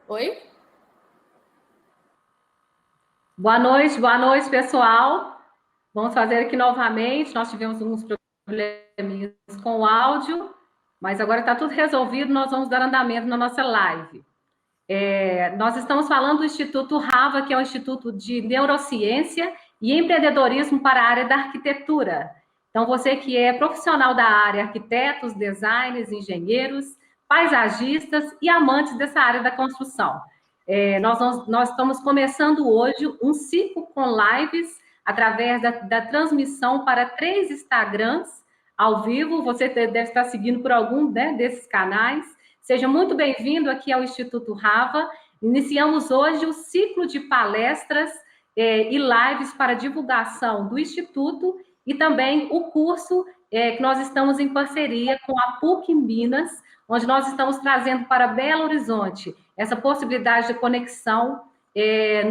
Oi? Boa noite, pessoal. Vamos fazer aqui novamente. Nós tivemos uns probleminhas com o áudio, mas agora está tudo resolvido. Nós vamos dar andamento na nossa live. Nós estamos falando do Instituto Rava, que é o Instituto de Neurociência e Empreendedorismo para a área da arquitetura. Então, você que é profissional da área, arquitetos, designers, engenheiros, paisagistas e amantes dessa área da construção. Nós estamos começando hoje um ciclo com lives através da transmissão para 3 Instagrams ao vivo. Você deve estar seguindo por algum, né, desses canais. Seja muito bem-vindo aqui ao Instituto Rava. Iniciamos hoje o ciclo de palestras e lives para divulgação do Instituto e também o curso que nós estamos em parceria com a PUC Minas, onde nós estamos trazendo para Belo Horizonte essa possibilidade de conexão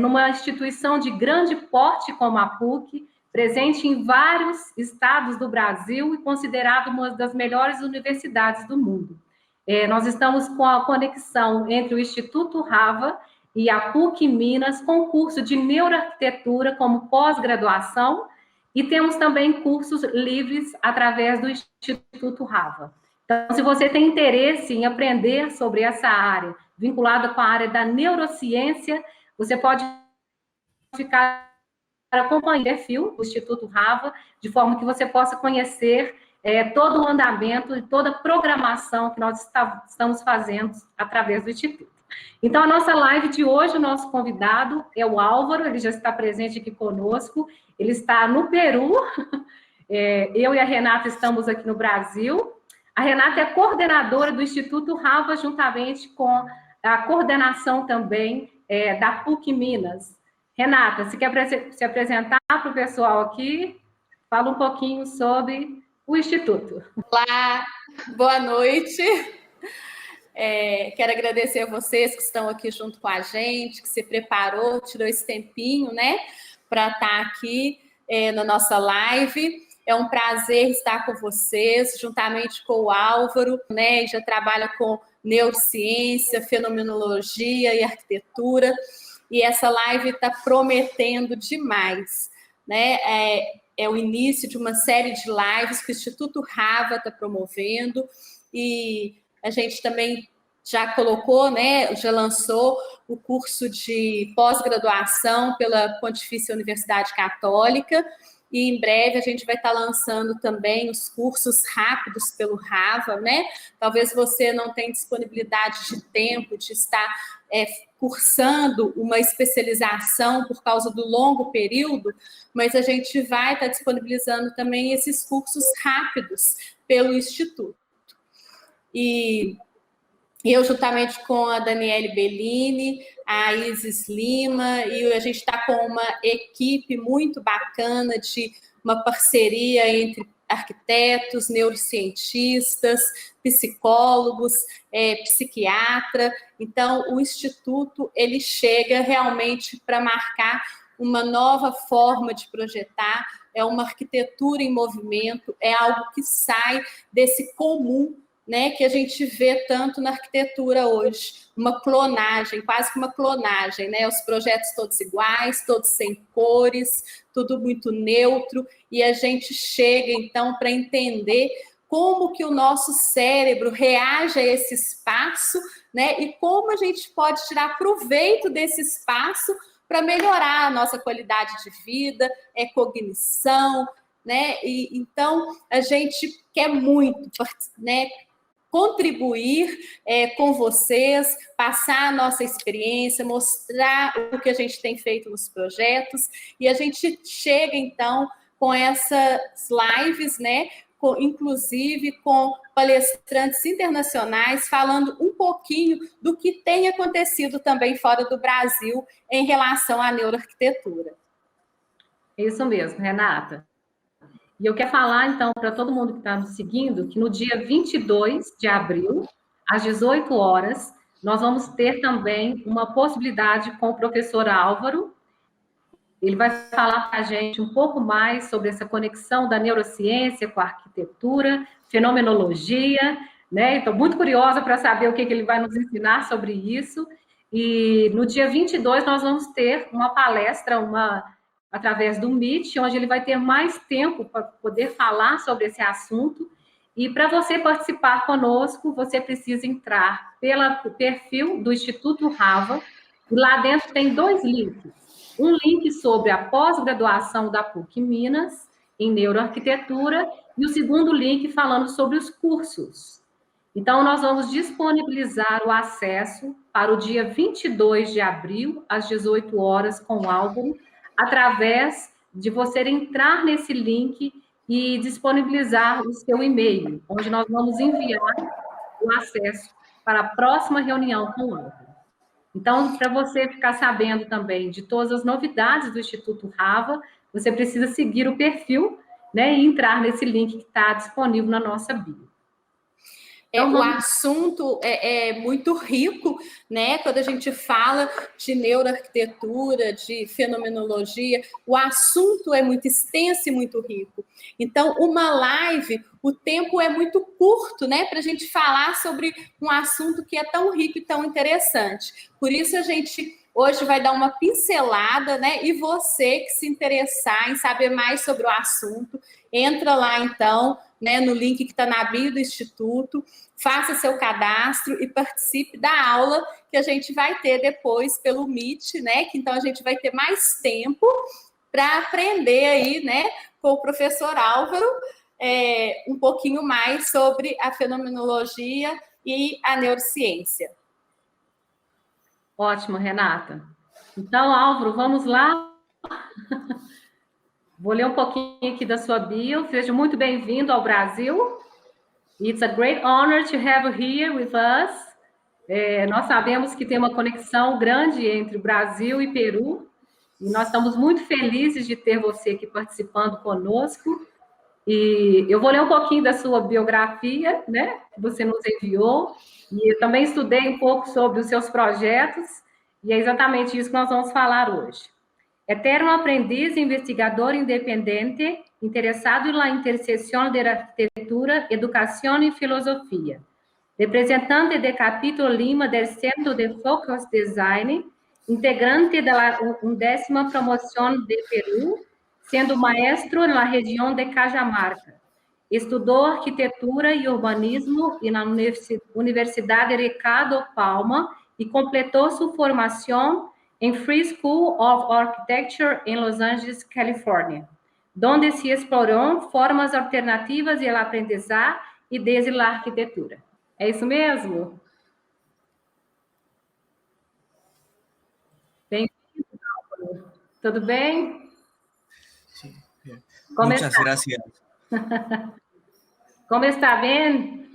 numa instituição de grande porte como a PUC, presente em vários estados do Brasil e considerada uma das melhores universidades do mundo. Nós estamos com a conexão entre o Instituto Rava e a PUC Minas, com curso de neuroarquitetura como pós-graduação, e temos também cursos livres através do Instituto Rava. Então, se você tem interesse em aprender sobre essa área, vinculada com a área da neurociência, você pode ficar acompanhando o perfil do Instituto Rava, de forma que você possa conhecer todo o andamento e toda a programação que nós estamos fazendo através do Instituto. Então, a nossa live de hoje, o nosso convidado é o Álvaro, ele já está presente aqui conosco, ele está no Peru, eu e a Renata estamos aqui no Brasil. A Renata é coordenadora do Instituto Rava, juntamente com a coordenação também da PUC Minas. Renata, você quer se apresentar para o pessoal aqui? Fala um pouquinho sobre o Instituto. Olá, boa noite. Quero agradecer a vocês que estão aqui junto com a gente, que se preparou, tirou esse tempinho, né, para estar aqui na nossa live. É um prazer estar com vocês, juntamente com o Álvaro, né, já trabalha com neurociência, fenomenologia e arquitetura, e essa live está prometendo demais, né? É o início de uma série de lives que o Instituto Rava está promovendo, e a gente também já colocou, né, já lançou o curso de pós-graduação pela Pontifícia Universidade Católica, e em breve a gente vai estar lançando também os cursos rápidos pelo Rava, né? Talvez você não tenha disponibilidade de tempo de estar cursando uma especialização por causa do longo período, mas a gente vai estar disponibilizando também esses cursos rápidos pelo Instituto. E eu, juntamente com a Daniele Bellini, a Isis Lima, e a gente está com uma equipe muito bacana de uma parceria entre arquitetos, neurocientistas, psicólogos, psiquiatra. Então, o Instituto ele chega realmente para marcar uma nova forma de projetar, é uma arquitetura em movimento, é algo que sai desse comum, né, que a gente vê tanto na arquitetura hoje, uma clonagem, quase que uma clonagem, né, os projetos todos iguais, todos sem cores, tudo muito neutro, e a gente chega, então, para entender como que o nosso cérebro reage a esse espaço, né, e como a gente pode tirar proveito desse espaço para melhorar a nossa qualidade de vida, cognição, né, e então a gente quer muito, né, contribuir com vocês, passar a nossa experiência, mostrar o que a gente tem feito nos projetos, e a gente chega, então, com essas lives, né, inclusive com palestrantes internacionais, falando um pouquinho do que tem acontecido também fora do Brasil em relação à neuroarquitetura. Isso mesmo, Renata. E eu quero falar, então, para todo mundo que está nos seguindo, que no dia 22 de abril, às 18 horas, nós vamos ter também uma possibilidade com o professor Álvaro. Ele vai falar para a gente um pouco mais sobre essa conexão da neurociência com a arquitetura, fenomenologia, né? Estou muito curiosa para saber o que ele vai nos ensinar sobre isso. E no dia 22 nós vamos ter uma palestra, através do Meet, onde ele vai ter mais tempo para poder falar sobre esse assunto. E para você participar conosco, você precisa entrar pelo perfil do Instituto Rava, e lá dentro tem 2 links. Um link sobre a pós-graduação da PUC Minas, em neuroarquitetura, e o segundo link falando sobre os cursos. Então, nós vamos disponibilizar o acesso para o dia 22 de abril, às 18 horas, com o Álvaro, através de você entrar nesse link e disponibilizar o seu e-mail, onde nós vamos enviar o acesso para a próxima reunião com o Álvaro. Então, para você ficar sabendo também de todas as novidades do Instituto Rava, você precisa seguir o perfil, né, e entrar nesse link que está disponível na nossa bio. Então, o assunto é muito rico, né? Quando a gente fala de neuroarquitetura, de fenomenologia, o assunto é muito extenso e muito rico. Então, uma live, o tempo é muito curto, né? Para a gente falar sobre um assunto que é tão rico e tão interessante. Por isso, a gente hoje vai dar uma pincelada, né? E você que se interessar em saber mais sobre o assunto, entra lá, então, né, no link que está na bio do Instituto, faça seu cadastro e participe da aula que a gente vai ter depois pelo Meet, né? Que então a gente vai ter mais tempo para aprender aí, né, com o professor Álvaro, um pouquinho mais sobre a fenomenologia e a neurociência. Ótimo, Renata. Então, Álvaro, vamos lá. Vou ler um pouquinho aqui da sua bio. Seja muito bem-vindo ao Brasil. It's a great honor to have you here with us. Nós sabemos que tem uma conexão grande entre o Brasil e Peru, e nós estamos muito felizes de ter você aqui participando conosco. E eu vou ler um pouquinho da sua biografia, né, que você nos enviou, e eu também estudei um pouco sobre os seus projetos, e é exatamente isso que nós vamos falar hoje. Eterno aprendiz, investigador independente, interessado na interseção de arquitetura, educação e filosofia. Representante de Capítulo Lima del Centro de Focus Design, integrante da 11ª promoção de Peru, sendo maestro na região de Cajamarca. Estudou arquitetura e urbanismo na Universidade Ricardo Palma e completou sua formação em Free School of Architecture em Los Angeles, Califórnia, onde se explorou formas alternativas de aprendizar e desde a arquitetura. É isso mesmo? Bem-vindo, tudo bem? Sí, muchas está? Gracias. ¿Cómo está? ¿Bien?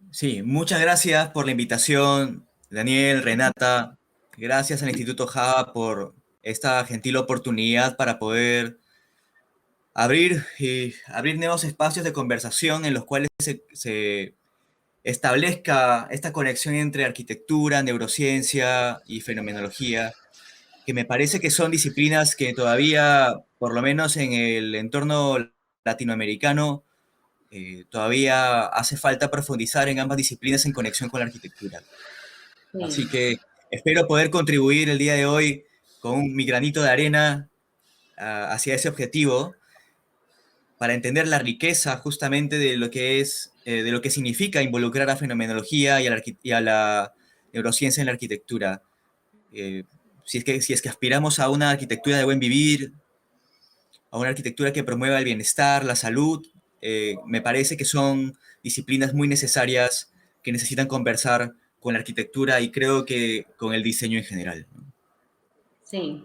Sí, muchas gracias por la invitación, Daniel, Renata. Gracias al Instituto Java por esta gentil oportunidad para poder abrir nuevos espacios de conversación en los cuales se establezca esta conexión entre arquitectura, neurociencia y fenomenología, que me parece que son disciplinas que todavía, por lo menos en el entorno latinoamericano, todavía hace falta profundizar en ambas disciplinas en conexión con la arquitectura. Sí. Así que espero poder contribuir el día de hoy con mi granito de arena hacia ese objetivo, para entender la riqueza justamente de lo que es, de lo que significa involucrar a fenomenología y a la neurociencia en la arquitectura. Si es que aspiramos a una arquitectura de buen vivir, a una arquitectura que promueva el bienestar, la salud, me parece que son disciplinas muy necesarias que necesitan conversar con la arquitectura e creio que com o desenho em geral. Sim.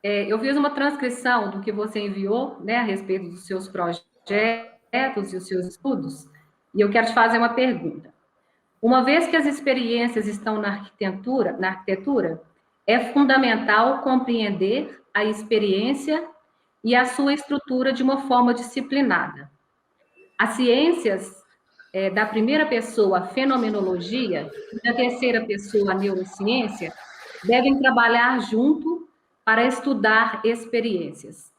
Eu fiz uma transcrição do que você enviou, né, a respeito dos seus projetos e os seus estudos, e eu quero te fazer uma pergunta. Uma vez que as experiências estão na arquitetura, é fundamental compreender a experiência e a sua estrutura de uma forma disciplinada. As ciências da primeira pessoa, a fenomenologia, e da terceira pessoa, a neurociência, devem trabalhar junto para estudar experiências.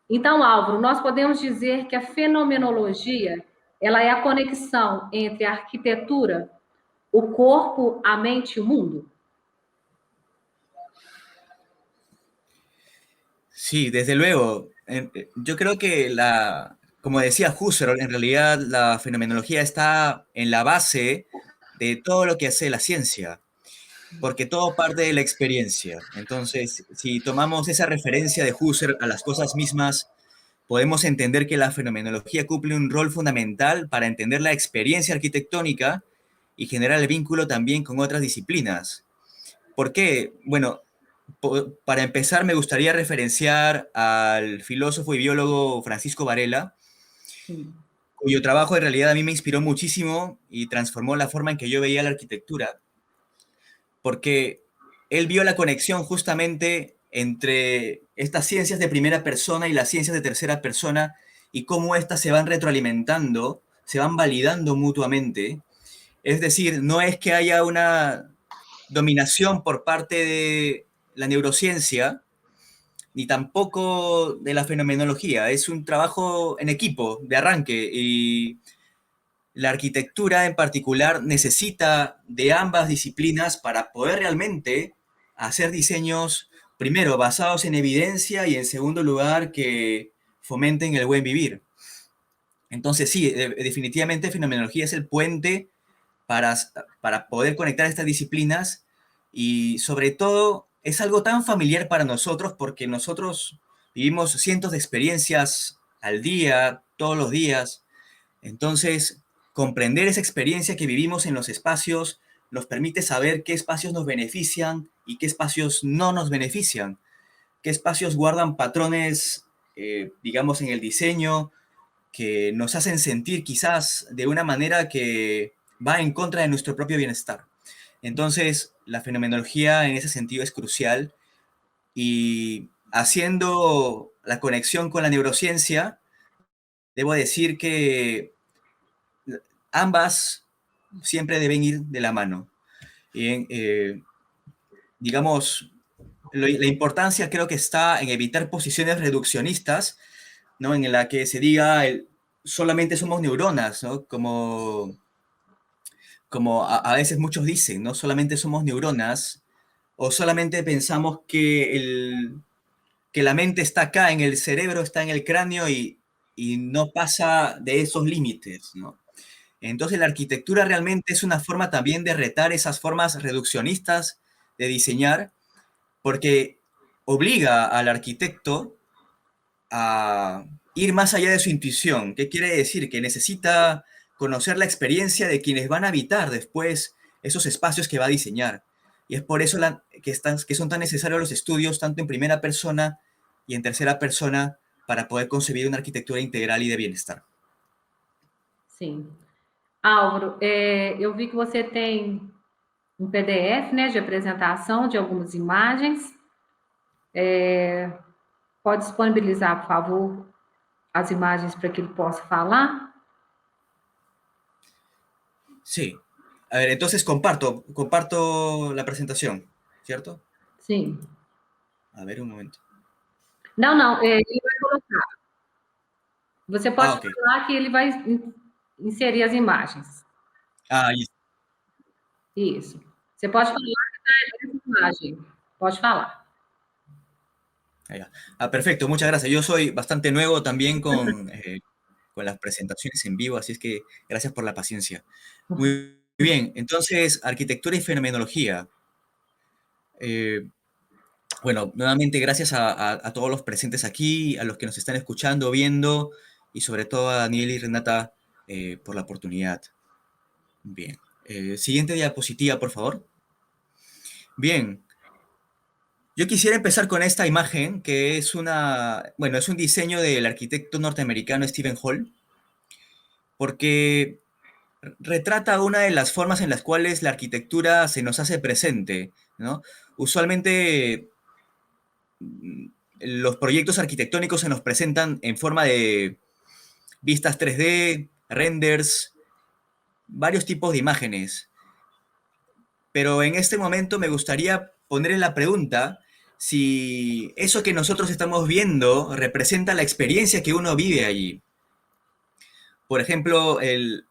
Então, Álvaro, nós podemos dizer que a fenomenologia, ela é a conexão entre a arquitetura, o corpo, a mente e o mundo? Sí, desde luego. Yo creo que como decía Husserl, en realidad la fenomenología está en la base de todo lo que hace la ciencia, porque todo parte de la experiencia. Entonces, si tomamos esa referencia de Husserl a las cosas mismas, podemos entender que la fenomenología cumple un rol fundamental para entender la experiencia arquitectónica y generar el vínculo también con otras disciplinas. ¿Por qué? Bueno, para empezar me gustaría referenciar al filósofo y biólogo Francisco Varela, Sim. cuyo trabajo en realidad a mí me inspiró muchísimo y transformó la forma en que yo veía la arquitectura, porque él vio la conexión justamente entre estas ciencias de primera persona y las ciencias de tercera persona y cómo éstas se van retroalimentando, se van validando mutuamente. Es decir, no es que haya una dominación por parte de la neurociencia, ni tampoco de la fenomenología. Es un trabajo en equipo, de arranque, y la arquitectura en particular necesita de ambas disciplinas para poder realmente hacer diseños, primero, basados en evidencia y en segundo lugar, que fomenten el buen vivir. Entonces, sí, definitivamente fenomenología es el puente para, para poder conectar estas disciplinas y sobre todo es algo tan familiar para nosotros porque nosotros vivimos cientos de experiencias al día, todos los días. Entonces, comprender esa experiencia que vivimos en los espacios nos permite saber qué espacios nos benefician y qué espacios no nos benefician, qué espacios guardan patrones, digamos, en el diseño, que nos hacen sentir quizás de una manera que va en contra de nuestro propio bienestar. Entonces, la fenomenología en ese sentido es crucial y haciendo la conexión con la neurociencia, debo decir que ambas siempre deben ir de la mano. Y, digamos, la importancia creo que está en evitar posiciones reduccionistas, ¿no? En la que se diga solamente somos neuronas, ¿no? Como a veces muchos dicen, ¿no? Solamente somos neuronas, o solamente pensamos que la mente está acá, en el cerebro, está en el cráneo y no pasa de esos límites, ¿no? Entonces la arquitectura realmente es una forma también de retar esas formas reduccionistas de diseñar, porque obliga al arquitecto a ir más allá de su intuición. ¿Qué quiere decir? Que necesita conocer la experiencia de quienes van a habitar después esos espacios que va a diseñar. Y es por eso que son tan necesarios los estudios, tanto en primera persona y en tercera persona, para poder concebir una arquitectura integral y de bienestar. Sim. Álvaro, eu vi que você tem um PDF, né, de apresentação de algumas imagens. Pode disponibilizar, por favor, as imagens para que ele possa falar? Sí. A ver, entonces comparto la presentación, ¿cierto? Sim. A ver, un momento. Não, não, ele vai colocar. Você pode Ok. falar que ele vai inserir as imagens. Ahí. Isso. Você pode falar que essa imagem. Pode falar. Perfecto, muchas gracias. Yo soy bastante nuevo también con las presentaciones en vivo, así es que gracias por la paciencia. Muy bien, entonces, arquitectura y fenomenología. Bueno, nuevamente gracias a todos los presentes aquí, a los que nos están escuchando, viendo, y sobre todo a Daniel y Renata por la oportunidad. Bien. Siguiente diapositiva, por favor. Bien. Yo quisiera empezar con esta imagen, que es es un diseño del arquitecto norteamericano Stephen Hall, porque retrata una de las formas en las cuales la arquitectura se nos hace presente, ¿no? Usualmente los proyectos arquitectónicos se nos presentan en forma de vistas 3D, renders, varios tipos de imágenes. Pero en este momento me gustaría poner en la pregunta si eso que nosotros estamos viendo representa la experiencia que uno vive allí. Por ejemplo, el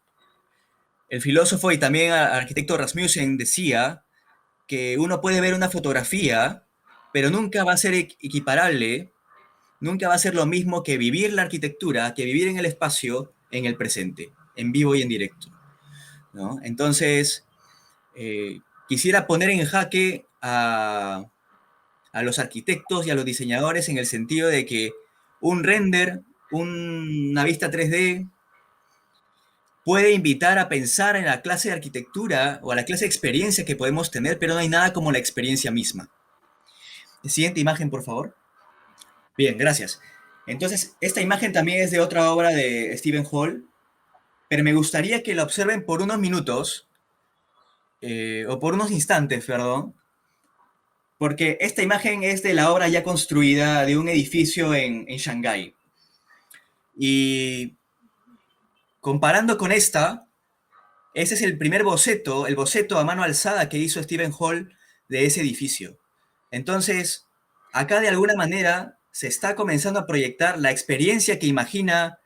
el filósofo y también arquitecto Rasmussen decía que uno puede ver una fotografía, pero nunca va a ser equiparable, nunca va a ser lo mismo que vivir la arquitectura, que vivir en el espacio, en el presente, en vivo y en directo, ¿no? Entonces, quisiera poner en jaque a los arquitectos y a los diseñadores en el sentido de que un render, una vista 3D, puede invitar a pensar en la clase de arquitectura o a la clase de experiencia que podemos tener, pero no hay nada como la experiencia misma. Siguiente imagen, por favor. Bien, gracias. Entonces, esta imagen también es de otra obra de Stephen Hall, pero me gustaría que la observen por unos minutos, o por unos instantes, perdón, porque esta imagen es de la obra ya construida de un edificio en Shanghái. Y comparando con esta, ese es el primer boceto, el boceto a mano alzada que hizo Stephen Hall de ese edificio. Entonces, acá de alguna manera se está comenzando a proyectar la experiencia que imagina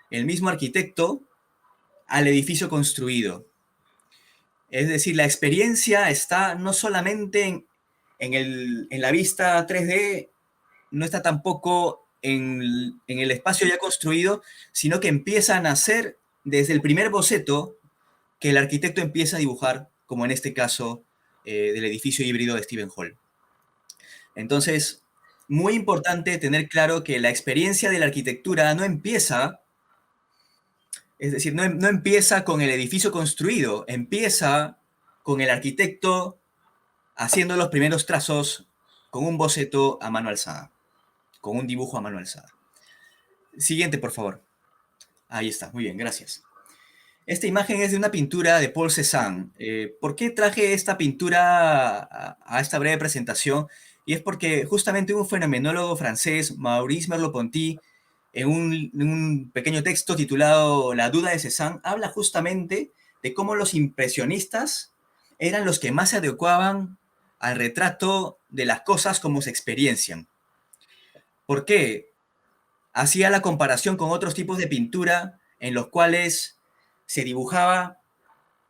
el mismo arquitecto al edificio construido. Es decir, la experiencia está no solamente en la vista 3D, no está tampoco en el espacio ya construido, sino que empieza a nacer desde el primer boceto que el arquitecto empieza a dibujar, como en este caso del edificio híbrido de Stephen Hall. Entonces, muy importante tener claro que la experiencia de la arquitectura no empieza, es decir, no empieza con el edificio construido, empieza con el arquitecto haciendo los primeros trazos con un boceto a mano alzada, con un dibujo a mano alzada. Siguiente, por favor. Ahí está, muy bien, gracias. Esta imagen es de una pintura de Paul Cézanne. ¿Por qué traje esta pintura a esta breve presentación? Y es porque justamente un fenomenólogo francés, Maurice Merleau-Ponty, en un pequeño texto titulado La duda de Cézanne, habla justamente de cómo los impresionistas eran los que más se adecuaban al retrato de las cosas como se experiencian. ¿Por qué? Hacía la comparación con otros tipos de pintura en los cuales se dibujaba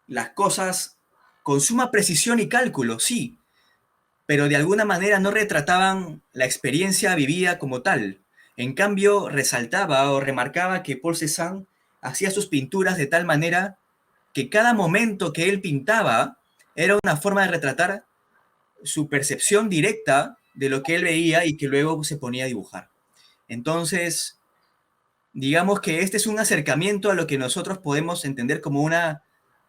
las cosas con suma precisión y cálculo, sí, pero de alguna manera no retrataban la experiencia vivida como tal. En cambio, resaltaba o remarcaba que Paul Cézanne hacía sus pinturas de tal manera que cada momento que él pintaba era una forma de retratar su percepción directa de lo que él veía y que luego se ponía a dibujar. Entonces, digamos que este es un acercamiento a lo que nosotros podemos entender como una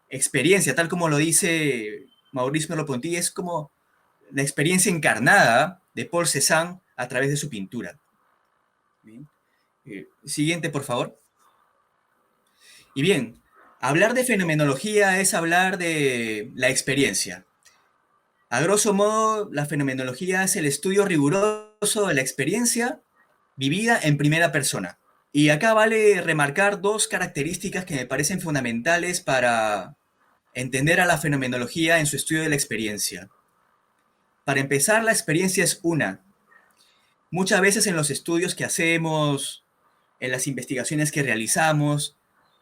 experiencia, tal como lo dice Maurice Merleau-Ponty, es como la experiencia encarnada de Paul Cézanne a través de su pintura. Bien. Siguiente, por favor. Y bien, hablar de fenomenología es hablar de la experiencia. A grosso modo, la fenomenología es el estudio riguroso de la experiencia vivida en primera persona. Y acá vale remarcar dos características que me parecen fundamentales para entender a la fenomenología en su estudio de la experiencia. Para empezar, la experiencia es una. Muchas veces en los estudios que hacemos, en las investigaciones que realizamos,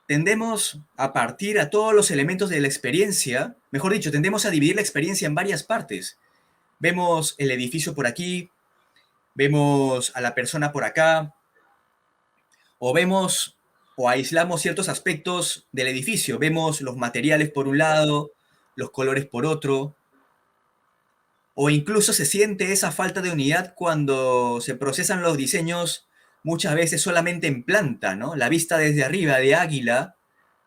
tendemos a partir a todos los elementos de la experiencia, mejor dicho, tendemos a dividir la experiencia en varias partes. Vemos el edificio por aquí, vemos a la persona por acá, o vemos o aislamos ciertos aspectos del edificio. Vemos los materiales por un lado, los colores por otro, o incluso se siente esa falta de unidad cuando se procesan los diseños muchas veces solamente en planta, ¿no? La vista desde arriba de águila,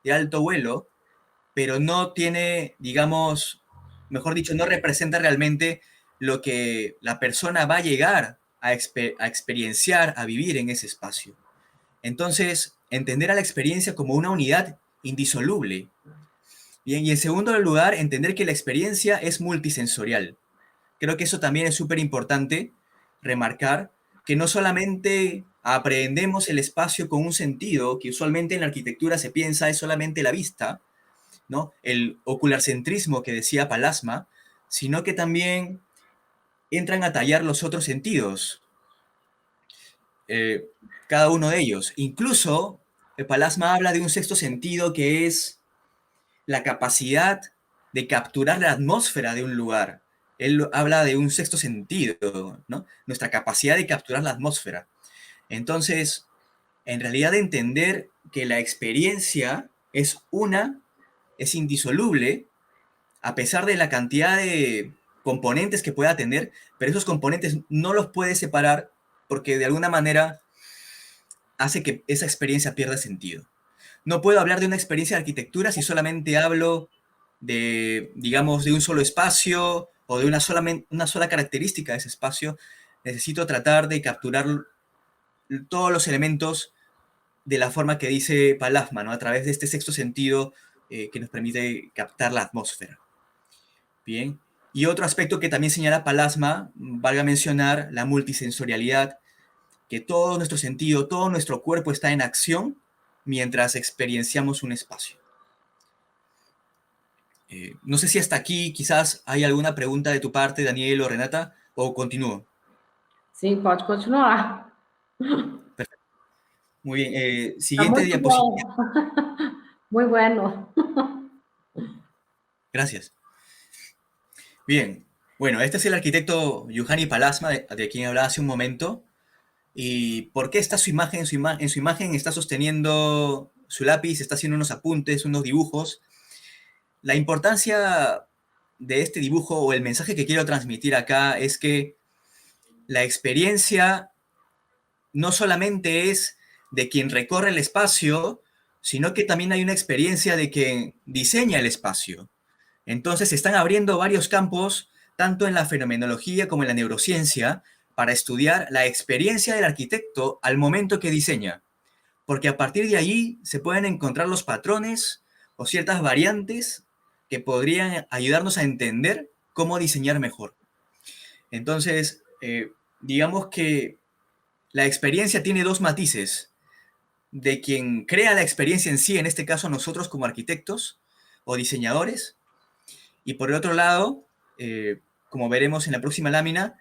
de alto vuelo, pero no tiene, digamos, mejor dicho, no representa realmente lo que la persona va a llegar a experienciar, a vivir en ese espacio. Entonces, entender a la experiencia como una unidad indisoluble. Bien, y en segundo lugar, entender que la experiencia es multisensorial. Creo que eso también es súper importante remarcar, que no solamente aprendemos el espacio con un sentido, que usualmente en la arquitectura se piensa es solamente la vista, ¿no? El ocularcentrismo que decía Palasma, sino que también entran a tallar los otros sentidos, cada uno de ellos. Incluso Palasma habla de un sexto sentido que es la capacidad de capturar la atmósfera de un lugar. Él habla de un sexto sentido, ¿no? Nuestra capacidad de capturar la atmósfera. Entonces, en realidad entender que la experiencia es indisoluble, a pesar de la cantidad de componentes que pueda tener, pero esos componentes no los puedes separar porque de alguna manera hace que esa experiencia pierda sentido. No puedo hablar de una experiencia de arquitectura si solamente hablo de, digamos, de un solo espacio o de una sola característica de ese espacio. Necesito tratar de capturar todos los elementos de la forma que dice Palasma, ¿no? A través de este sexto sentido que nos permite captar la atmósfera. Bien. Y otro aspecto que también señala Palasma, valga mencionar, la multisensorialidad, que todo nuestro sentido, todo nuestro cuerpo está en acción mientras experienciamos un espacio. No sé si hasta aquí quizás hay alguna pregunta de tu parte, Daniel o Renata, o continúo. Sim, pode continuar. Perfecto. Muy bien. Está Siguiente muito diapositiva. bom. Muy bueno. Gracias. Bien. Bueno, este es el arquitecto Juhani Palasma, de quien hablaba hace un momento. ¿Y por qué está su imagen? En su imagen está sosteniendo su lápiz, está haciendo unos apuntes, unos dibujos. La importancia de este dibujo o el mensaje que quiero transmitir acá es que la experiencia no solamente es de quien recorre el espacio, sino que también hay una experiencia de quien diseña el espacio. Entonces se están abriendo varios campos, tanto en la fenomenología como en la neurociencia, para estudiar la experiencia del arquitecto al momento que diseña. Porque a partir de allí se pueden encontrar los patrones o ciertas variantes que podrían ayudarnos a entender cómo diseñar mejor. Entonces, digamos que la experiencia tiene dos matices: de quien crea la experiencia en sí, en este caso nosotros como arquitectos o diseñadores, y por el otro lado, como veremos en la próxima lámina,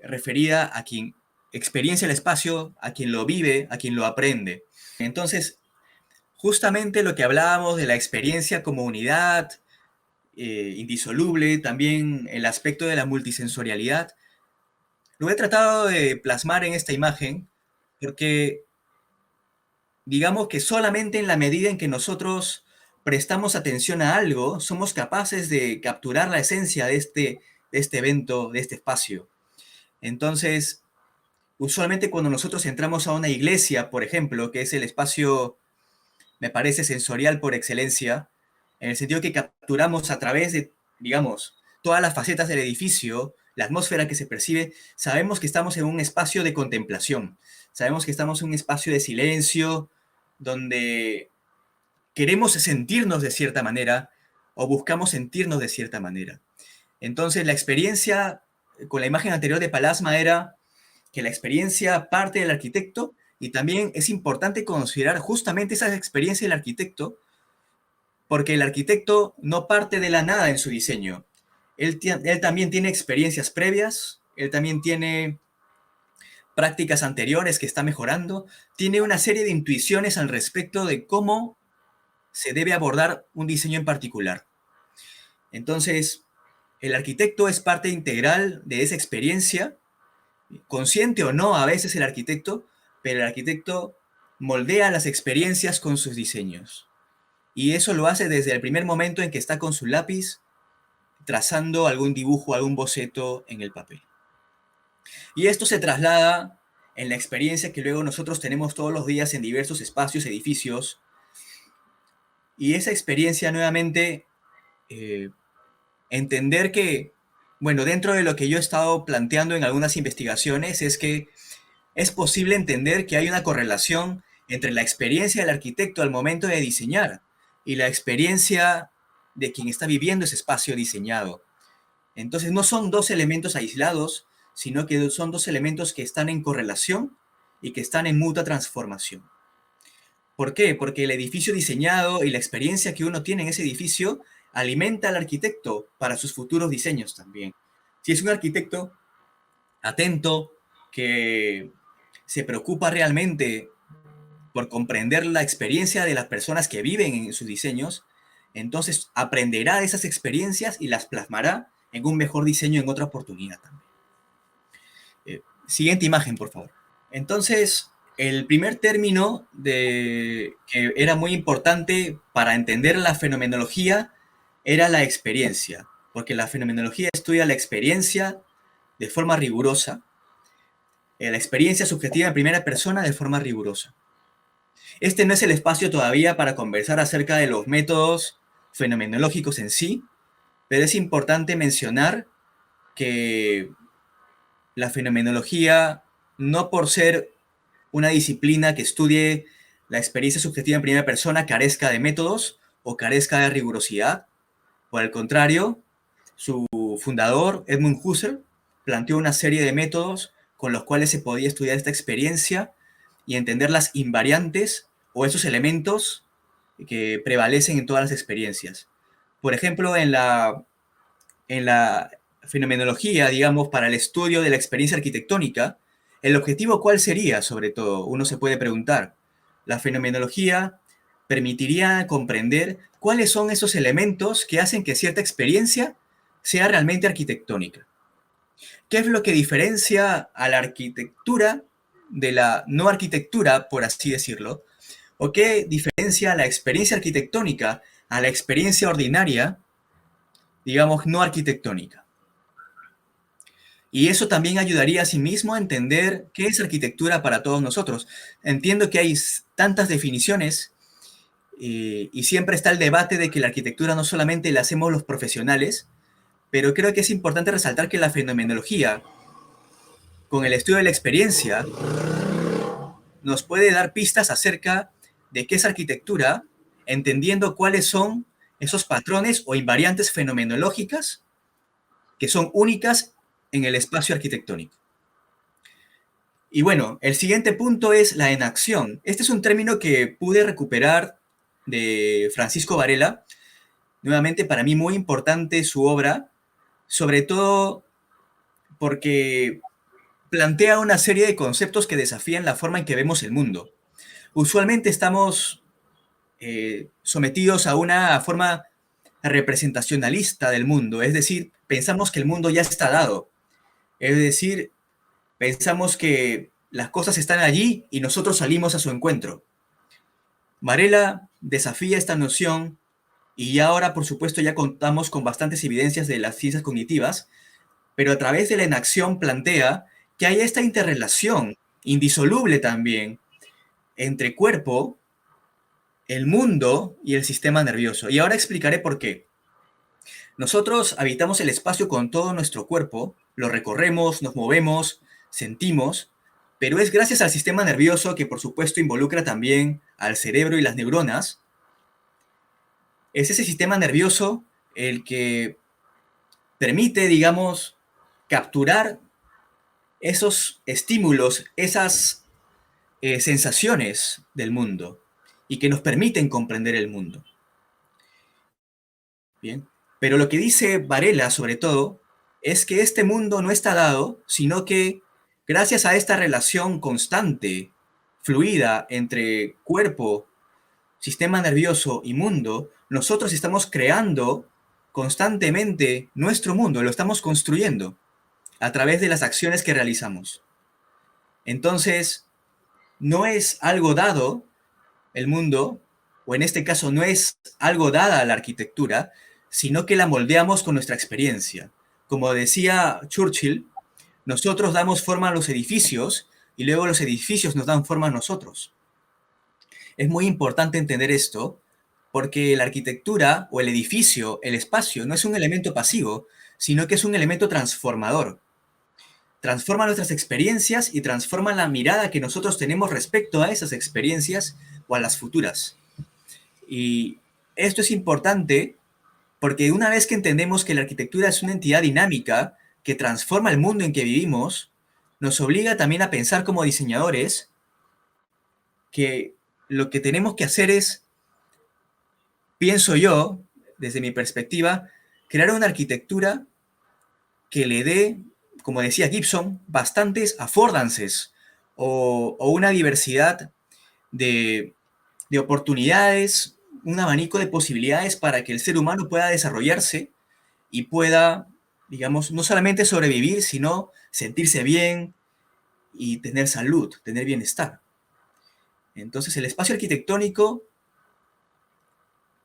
referida a quien experiencia el espacio, a quien lo vive, a quien lo aprende. Entonces, justamente lo que hablábamos de la experiencia como unidad indisoluble, también el aspecto de la multisensorialidad, lo he tratado de plasmar en esta imagen porque digamos que solamente en la medida en que nosotros prestamos atención a algo, somos capaces de capturar la esencia de este evento, de este espacio. Entonces, usualmente cuando nosotros entramos a una iglesia, por ejemplo, que es el espacio, me parece, sensorial por excelencia, en el sentido que capturamos a través de, digamos, todas las facetas del edificio, la atmósfera que se percibe, sabemos que estamos en un espacio de contemplación, sabemos que estamos en un espacio de silencio, donde queremos sentirnos de cierta manera o buscamos sentirnos de cierta manera. Entonces, la experiencia con la imagen anterior de Palasma era que la experiencia parte del arquitecto y también es importante considerar justamente esa experiencia del arquitecto porque el arquitecto no parte de la nada en su diseño. Él también tiene experiencias previas, él también tiene prácticas anteriores que está mejorando, tiene una serie de intuiciones al respecto de cómo se debe abordar un diseño en particular. Entonces, el arquitecto es parte integral de esa experiencia, consciente o no a veces el arquitecto, pero el arquitecto moldea las experiencias con sus diseños. Y eso lo hace desde el primer momento en que está con su lápiz trazando algún dibujo, algún boceto en el papel. Y esto se traslada en la experiencia que luego nosotros tenemos todos los días en diversos espacios, edificios. Y esa experiencia nuevamente, entender que, bueno, dentro de lo que yo he estado planteando en algunas investigaciones es que es posible entender que hay una correlación entre la experiencia del arquitecto al momento de diseñar y la experiencia de quien está viviendo ese espacio diseñado. Entonces no son dos elementos aislados, sino que son dos elementos que están en correlación y que están en mutua transformación. ¿Por qué? Porque el edificio diseñado y la experiencia que uno tiene en ese edificio alimenta al arquitecto para sus futuros diseños también. Si es un arquitecto atento, que se preocupa realmente por comprender la experiencia de las personas que viven en sus diseños, Entonces aprenderá de esas experiencias y las plasmará en un mejor diseño en otra oportunidad también. Siguiente imagen, por favor. Entonces, el primer término que era muy importante para entender la fenomenología era la experiencia, porque la fenomenología estudia la experiencia de forma rigurosa, la experiencia subjetiva en primera persona de forma rigurosa. Este no es el espacio todavía para conversar acerca de los métodos fenomenológicos en sí, pero es importante mencionar que la fenomenología, no por ser una disciplina que estudie la experiencia subjetiva en primera persona, carezca de métodos o carezca de rigurosidad. Por el contrario, su fundador, Edmund Husserl, planteó una serie de métodos con los cuales se podía estudiar esta experiencia y entender las invariantes o esos elementos que prevalecen en todas las experiencias. Por ejemplo, en la fenomenología, digamos, para el estudio de la experiencia arquitectónica, ¿el objetivo cuál sería, sobre todo? Uno se puede preguntar. La fenomenología permitiría comprender cuáles son esos elementos que hacen que cierta experiencia sea realmente arquitectónica. ¿Qué es lo que diferencia a la arquitectura de la no arquitectura, por así decirlo? ¿O qué diferencia la experiencia arquitectónica a la experiencia ordinaria, digamos, no arquitectónica? Y eso también ayudaría a sí mismo a entender qué es arquitectura para todos nosotros. Entiendo que hay tantas definiciones y siempre está el debate de que la arquitectura no solamente la hacemos los profesionales, pero creo que es importante resaltar que la fenomenología, con el estudio de la experiencia, nos puede dar pistas acerca de qué es arquitectura, entendiendo cuáles son esos patrones o invariantes fenomenológicas que son únicas en el espacio arquitectónico. Y bueno, el siguiente punto es la enacción. Este es un término que pude recuperar de Francisco Varela. Nuevamente, para mí muy importante su obra, sobre todo porque plantea una serie de conceptos que desafían la forma en que vemos el mundo. Usualmente estamos sometidos a una forma representacionalista del mundo, es decir, pensamos que el mundo ya está dado, es decir, pensamos que las cosas están allí y nosotros salimos a su encuentro. Varela desafía esta noción y ahora, por supuesto, ya contamos con bastantes evidencias de las ciencias cognitivas, pero a través de la enacción plantea que hay esta interrelación indisoluble también entre cuerpo, el mundo y el sistema nervioso. Y ahora explicaré por qué. Nosotros habitamos el espacio con todo nuestro cuerpo, lo recorremos, nos movemos, sentimos, pero es gracias al sistema nervioso que por supuesto involucra también al cerebro y las neuronas. Es ese sistema nervioso el que permite, digamos, capturar esos estímulos, esas sensaciones del mundo y que nos permiten comprender el mundo. Bien, pero lo que dice Varela, sobre todo, es que este mundo no está dado, sino que gracias a esta relación constante, fluida entre cuerpo, sistema nervioso y mundo, nosotros estamos creando constantemente nuestro mundo, lo estamos construyendo a través de las acciones que realizamos. Entonces, no es algo dado el mundo, o en este caso no es algo dada la arquitectura, sino que la moldeamos con nuestra experiencia. Como decía Churchill, nosotros damos forma a los edificios y luego los edificios nos dan forma a nosotros. Es muy importante entender esto porque la arquitectura o el edificio, el espacio, no es un elemento pasivo, sino que es un elemento transformador. Transforma nuestras experiencias y transforma la mirada que nosotros tenemos respecto a esas experiencias o a las futuras. Y esto es importante porque una vez que entendemos que la arquitectura es una entidad dinámica que transforma el mundo en que vivimos, nos obliga también a pensar como diseñadores que lo que tenemos que hacer es, pienso yo, desde mi perspectiva, crear una arquitectura que le dé, como decía Gibson, bastantes affordances o una diversidad de oportunidades un abanico de posibilidades para que el ser humano pueda desarrollarse y pueda, digamos, no solamente sobrevivir, sino sentirse bien y tener salud, tener bienestar. Entonces, el espacio arquitectónico,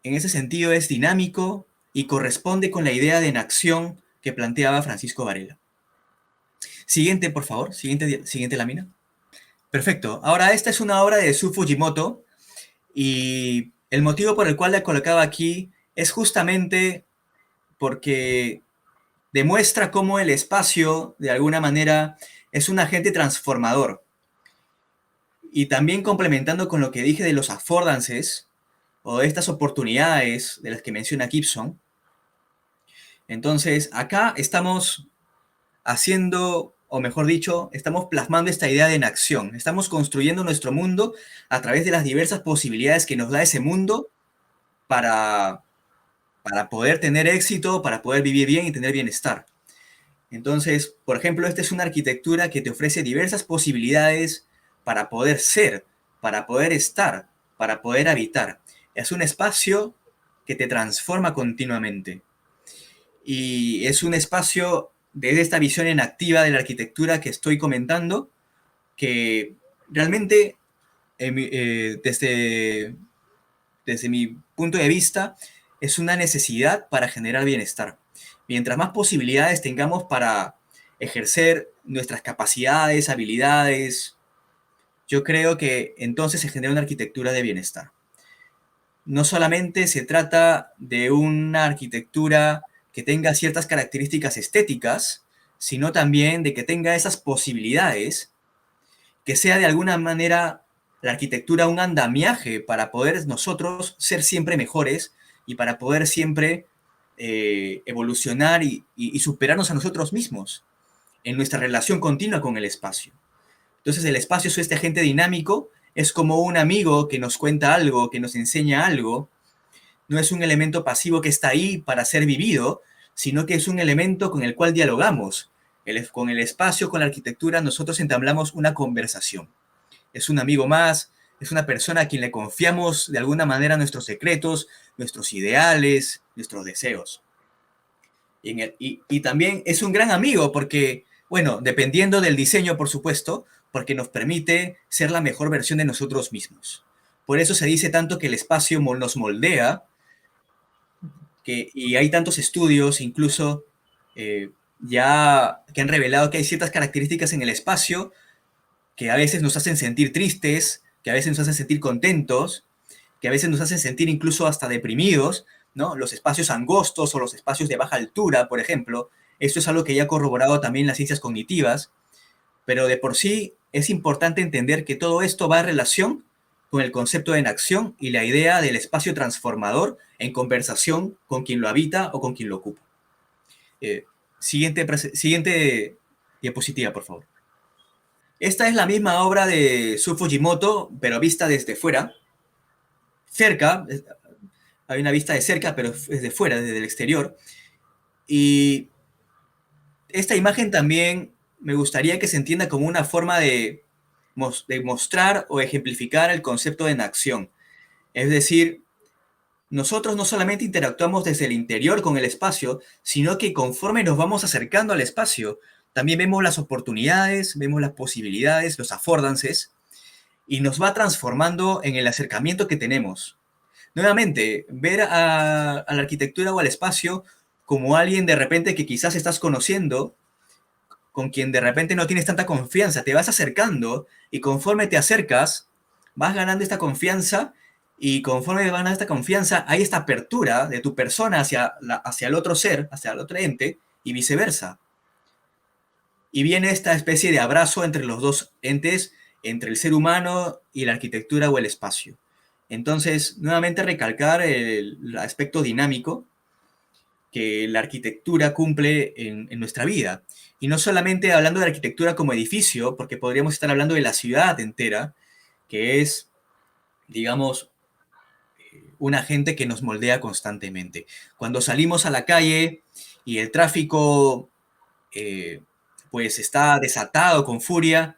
en ese sentido, es dinámico y corresponde con la idea de enacción que planteaba Francisco Varela. Siguiente, por favor, siguiente lámina. Perfecto. Ahora, esta es una obra de Su Fujimoto y el motivo por el cual la he colocado aquí es justamente porque demuestra cómo el espacio, de alguna manera, es un agente transformador. Y también complementando con lo que dije de los affordances, o de estas oportunidades de las que menciona Gibson. Entonces, acá estamos haciendo, o mejor dicho, estamos plasmando esta idea de enacción. Estamos construyendo nuestro mundo a través de las diversas posibilidades que nos da ese mundo para poder tener éxito, para poder vivir bien y tener bienestar. Entonces, por ejemplo, esta es una arquitectura que te ofrece diversas posibilidades para poder ser, para poder estar, para poder habitar. Es un espacio que te transforma continuamente. Y es un espacio desde esta visión en activa de la arquitectura que estoy comentando, que realmente desde mi punto de vista es una necesidad para generar bienestar. Mientras más posibilidades tengamos para ejercer nuestras capacidades, habilidades, yo creo que entonces se genera una arquitectura de bienestar. No solamente se trata de una arquitectura que tenga ciertas características estéticas, sino también de que tenga esas posibilidades, que sea de alguna manera la arquitectura un andamiaje para poder nosotros ser siempre mejores y para poder siempre evolucionar y superarnos a nosotros mismos en nuestra relación continua con el espacio. Entonces el espacio es este agente dinámico, es como un amigo que nos cuenta algo, que nos enseña algo. No es un elemento pasivo que está ahí para ser vivido, sino que es un elemento con el cual dialogamos. Con el espacio, con la arquitectura, nosotros entablamos una conversación. Es un amigo más, es una persona a quien le confiamos de alguna manera nuestros secretos, nuestros ideales, nuestros deseos. Y también es un gran amigo porque, bueno, dependiendo del diseño, por supuesto, porque nos permite ser la mejor versión de nosotros mismos. Por eso se dice tanto que el espacio nos moldea, y hay tantos estudios, incluso ya que han revelado que hay ciertas características en el espacio que a veces nos hacen sentir tristes, que a veces nos hacen sentir contentos, que a veces nos hacen sentir incluso hasta deprimidos, ¿no? Los espacios angostos o los espacios de baja altura, por ejemplo. Esto es algo que ya ha corroborado también las ciencias cognitivas, pero de por sí es importante entender que todo esto va en relación con el concepto de enacción y la idea del espacio transformador en conversación con quien lo habita o con quien lo ocupa. Siguiente diapositiva, por favor. Esta es la misma obra de Su Fujimoto, pero vista desde fuera. Cerca, hay una vista de cerca, pero desde fuera, desde el exterior. Y esta imagen también me gustaría que se entienda como una forma de mostrar o ejemplificar el concepto de enacción. Es decir, nosotros no solamente interactuamos desde el interior con el espacio, sino que conforme nos vamos acercando al espacio, también vemos las oportunidades, vemos las posibilidades, los affordances, y nos va transformando en el acercamiento que tenemos. Nuevamente, ver a la arquitectura o al espacio como alguien de repente que quizás estás conociendo, con quien de repente no tienes tanta confianza, te vas acercando y conforme te acercas, vas ganando esta confianza y conforme vas ganando esta confianza, hay esta apertura de tu persona hacia el otro ser, hacia el otro ente y viceversa. Y viene esta especie de abrazo entre los dos entes, entre el ser humano y la arquitectura o el espacio. Entonces, nuevamente recalcar el aspecto dinámico que la arquitectura cumple en nuestra vida. Y no solamente hablando de arquitectura como edificio, porque podríamos estar hablando de la ciudad entera, que es, digamos, un agente que nos moldea constantemente. Cuando salimos a la calle y el tráfico pues está desatado con furia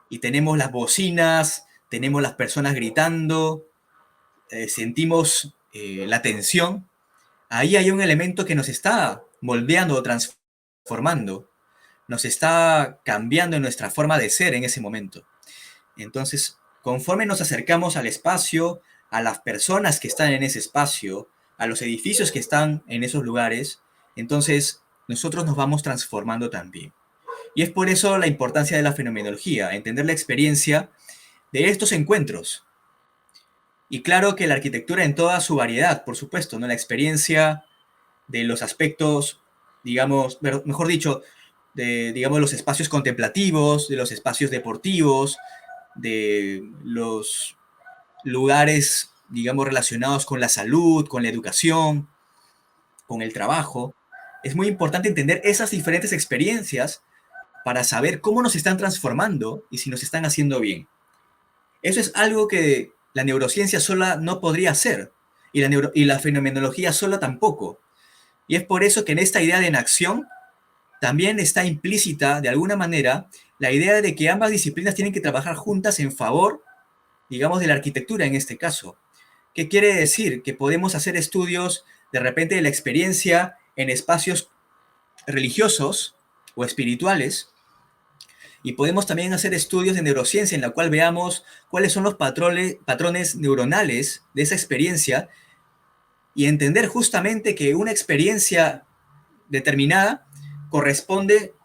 y tenemos las bocinas, tenemos las personas gritando, sentimos la atención, ahí hay un elemento que nos está moldeando o transformando, nos está cambiando en nuestra forma de ser en ese momento. Entonces, conforme nos acercamos al espacio, a las personas que están en ese espacio, a los edificios que están en esos lugares, entonces nosotros nos vamos transformando también. Y es por eso la importancia de la fenomenología, entender la experiencia de estos encuentros. Y claro que la arquitectura en toda su variedad, por supuesto, ¿no? La experiencia de los aspectos, digamos, mejor dicho, de, digamos, los espacios contemplativos, de los espacios deportivos, de los lugares, digamos, relacionados con la salud, con la educación, con el trabajo. Es muy importante entender esas diferentes experiencias para saber cómo nos están transformando y si nos están haciendo bien. Eso es algo que la neurociencia sola no podría hacer y la fenomenología sola tampoco. Y es por eso que en esta idea de enacción también está implícita, de alguna manera, la idea de que ambas disciplinas tienen que trabajar juntas en favor, digamos, de la arquitectura en este caso. ¿Qué quiere decir? Que podemos hacer estudios de repente de la experiencia en espacios religiosos o espirituales, y podemos también hacer estudios de neurociencia en la cual veamos cuáles son los patrones neuronales de esa experiencia y entender justamente que una experiencia determinada corresponde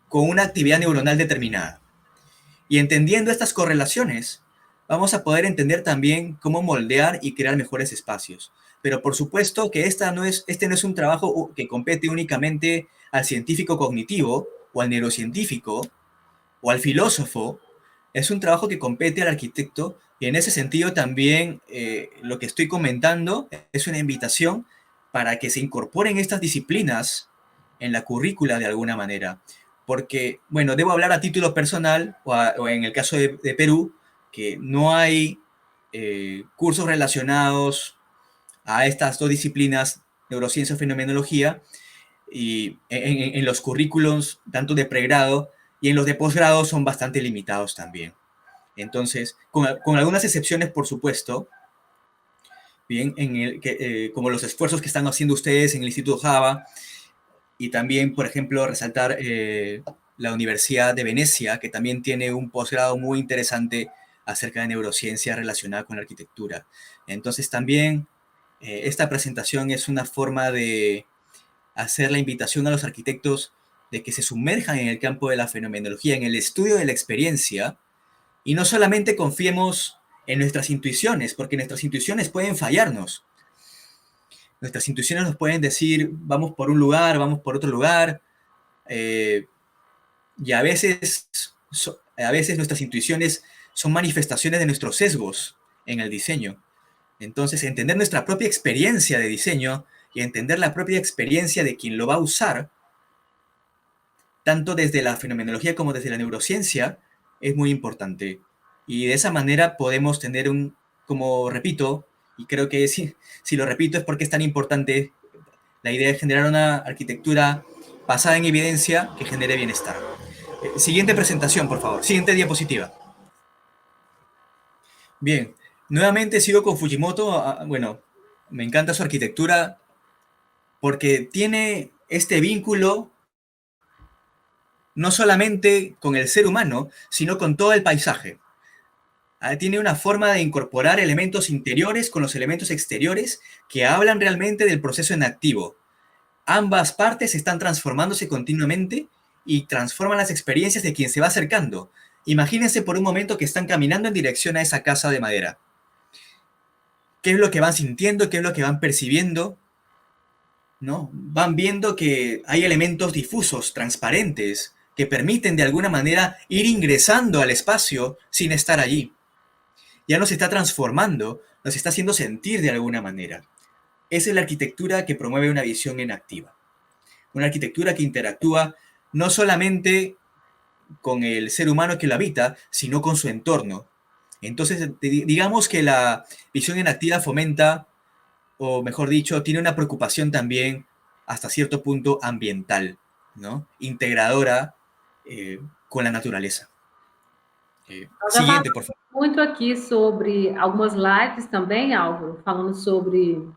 con una actividad neuronal determinada. Y entendiendo estas correlaciones, vamos a poder entender también cómo moldear y crear mejores espacios. Pero por supuesto que este no es un trabajo que compete únicamente al científico cognitivo o al neurocientífico o al filósofo, es un trabajo que compete al arquitecto y en ese sentido también lo que estoy comentando es una invitación para que se incorporen estas disciplinas en la currícula de alguna manera. Porque, bueno, debo hablar a título personal o en el caso de Perú, que no hay cursos relacionados a estas dos disciplinas, neurociencia o fenomenología, y en los currículums, tanto de pregrado y en los de posgrado, son bastante limitados también. Entonces, con algunas excepciones, por supuesto, bien, como los esfuerzos que están haciendo ustedes en el Instituto Java, y también, por ejemplo, resaltar la Universidad de Venecia, que también tiene un posgrado muy interesante acerca de neurociencia relacionada con la arquitectura. Entonces, también esta presentación es una forma de hacer la invitación a los arquitectos de que se sumerjan en el campo de la fenomenología, en el estudio de la experiencia, y no solamente confiemos en nuestras intuiciones, porque nuestras intuiciones pueden fallarnos. Nuestras intuiciones nos pueden decir, vamos por un lugar, vamos por otro lugar, y a veces nuestras intuiciones son manifestaciones de nuestros sesgos en el diseño. Entonces, entender nuestra propia experiencia de diseño y entender la propia experiencia de quien lo va a usar, tanto desde la fenomenología como desde la neurociencia, es muy importante. Y de esa manera podemos tener como repito, y creo que si lo repito es porque es tan importante, la idea de generar una arquitectura basada en evidencia que genere bienestar. Siguiente presentación, por favor. Siguiente diapositiva. Bien, nuevamente sigo con Fujimoto. Bueno, me encanta su arquitectura porque tiene este vínculo no solamente con el ser humano, sino con todo el paisaje. Tiene una forma de incorporar elementos interiores con los elementos exteriores que hablan realmente del proceso en activo. Ambas partes están transformándose continuamente y transforman las experiencias de quien se va acercando. Imagínense por un momento que están caminando en dirección a esa casa de madera. ¿Qué es lo que van sintiendo? ¿Qué es lo que van percibiendo? ¿No? Van viendo que hay elementos difusos, transparentes, que permiten de alguna manera ir ingresando al espacio sin estar allí. Ya nos está transformando, nos está haciendo sentir de alguna manera. Esa es la arquitectura que promueve una visión en activa. Una arquitectura que interactúa no solamente con el ser humano que lo habita, sino con su entorno. Entonces, digamos que la visión en activa fomenta, o mejor dicho, tiene una preocupación también hasta cierto punto ambiental, ¿no? Integradora con la naturaleza. Siguiente, por favor. Muito aqui sobre algumas lives também, Álvaro, falando sobre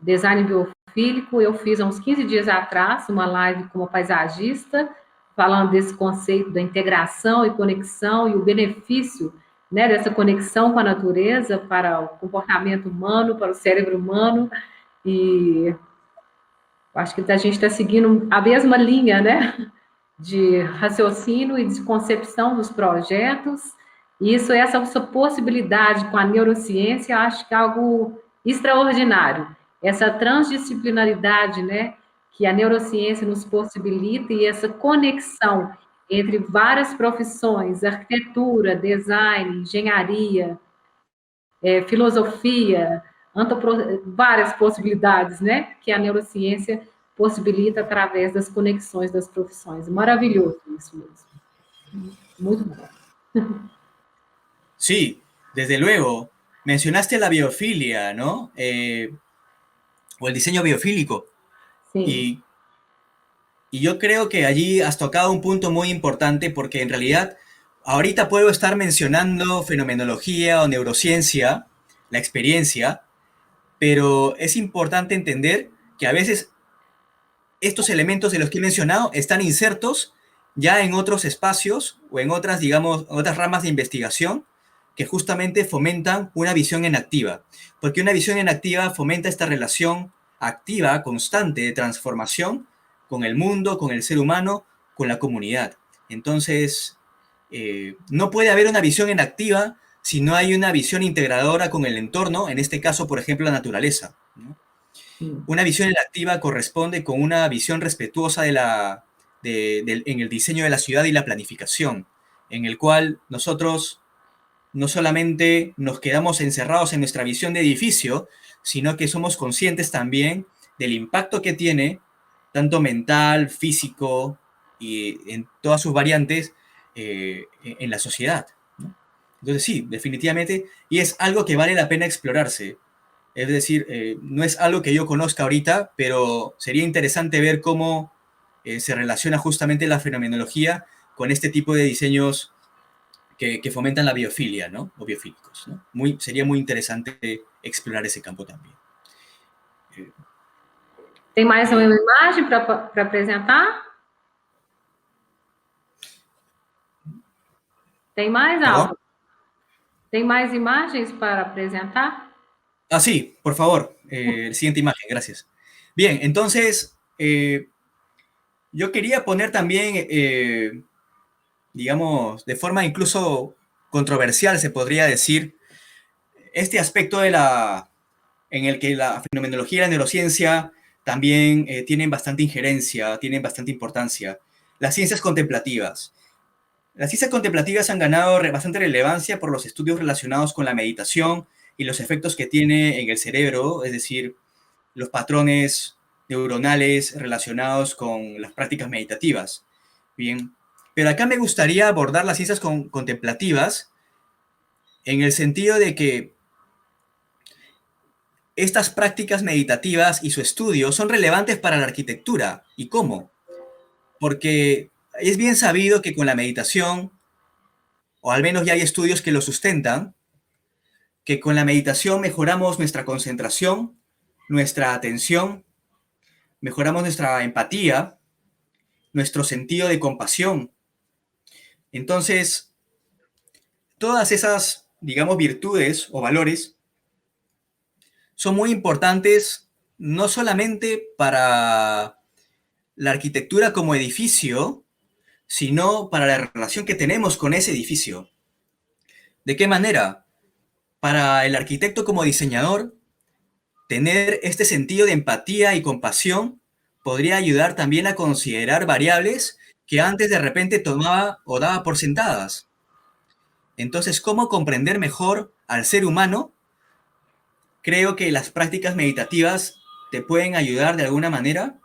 design biofílico. Eu fiz há uns 15 dias atrás uma live com uma paisagista, falando desse conceito da integração e conexão e o benefício, né, dessa conexão com a natureza para o comportamento humano, para o cérebro humano. E acho que a gente está seguindo a mesma linha, né, de raciocínio e de concepção dos projetos. E isso, essa possibilidade com a neurociência, eu acho que é algo extraordinário. Essa transdisciplinaridade, né, que a neurociência nos possibilita e essa conexão entre várias profissões, arquitetura, design, engenharia, filosofia, várias possibilidades, né, que a neurociência possibilita através das conexões das profissões. Maravilhoso isso mesmo. Muito bom. Sí, desde luego. Mencionaste la biofilia, ¿no? O el diseño biofílico. Sí. Y yo creo que allí has tocado un punto muy importante porque en realidad ahorita puedo estar mencionando fenomenología o neurociencia, la experiencia, pero es importante entender que a veces estos elementos de los que he mencionado están insertos ya en otros espacios o en otras, digamos, otras ramas de investigación que justamente fomentan una visión en activa. Porque una visión en activa fomenta esta relación activa, constante de transformación con el mundo, con el ser humano, con la comunidad. Entonces, no puede haber una visión en activa si no hay una visión integradora con el entorno, en este caso, por ejemplo, la naturaleza, ¿no? Una visión en activa corresponde con una visión respetuosa en el diseño de la ciudad y la planificación, en el cual nosotros no solamente nos quedamos encerrados en nuestra visión de edificio, sino que somos conscientes también del impacto que tiene, tanto mental, físico y en todas sus variantes, en la sociedad, ¿no? Entonces sí, definitivamente, y es algo que vale la pena explorarse. Es decir, no es algo que yo conozca ahorita, pero sería interesante ver cómo se relaciona justamente la fenomenología con este tipo de diseños que fomentan la biofilia, ¿no? O biofílicos, ¿no? Sería muy interesante explorar ese campo también. Tem mais uma imagem para apresentar? Tem mais, Álvaro? Tem mais imagens para apresentar? Ah, sí, por favor. Siguiente imagen, gracias. Bien, entonces, yo quería poner también, digamos, de forma incluso controversial, se podría decir, este aspecto en el que la fenomenología y la neurociencia también tienen bastante injerencia, tienen bastante importancia. Las ciencias contemplativas. Las ciencias contemplativas han ganado bastante relevancia por los estudios relacionados con la meditación y los efectos que tiene en el cerebro, es decir, los patrones neuronales relacionados con las prácticas meditativas. Bien, pero acá me gustaría abordar las ciencias contemplativas en el sentido de que estas prácticas meditativas y su estudio son relevantes para la arquitectura. ¿Y cómo? Porque es bien sabido que con la meditación, o al menos ya hay estudios que lo sustentan, que con la meditación mejoramos nuestra concentración, nuestra atención, mejoramos nuestra empatía, nuestro sentido de compasión. Entonces, todas esas, digamos, virtudes o valores son muy importantes no solamente para la arquitectura como edificio, sino para la relación que tenemos con ese edificio. ¿De qué manera? Para el arquitecto como diseñador, tener este sentido de empatía y compasión podría ayudar también a considerar variables que antes de repente tomaba o daba por sentadas. Entonces, ¿cómo comprender mejor al ser humano? Creo que las prácticas meditativas te pueden ayudar de alguna manera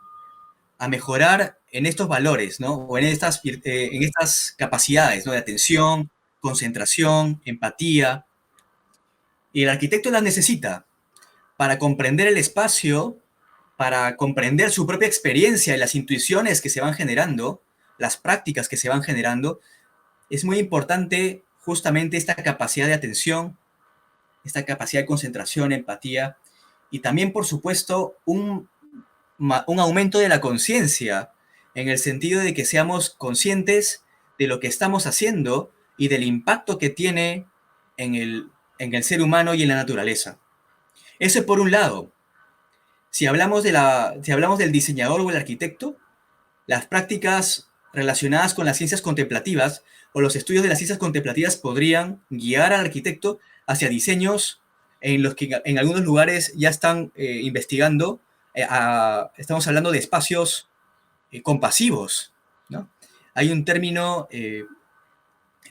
a mejorar en estos valores, ¿no? O en estas capacidades, ¿no? De atención, concentración, empatía. Y el arquitecto las necesita para comprender el espacio, para comprender su propia experiencia y las intuiciones que se van generando, las prácticas que se van generando. Es muy importante justamente esta capacidad de atención, esta capacidad de concentración, empatía, y también, por supuesto, un aumento de la conciencia, en el sentido de que seamos conscientes de lo que estamos haciendo y del impacto que tiene en el ser humano y en la naturaleza. Eso es por un lado. Si hablamos del diseñador o el arquitecto, las prácticas relacionadas con las ciencias contemplativas o los estudios de las ciencias contemplativas podrían guiar al arquitecto hacia diseños en los que en algunos lugares ya están investigando, estamos hablando de espacios compasivos, ¿no? Hay un término de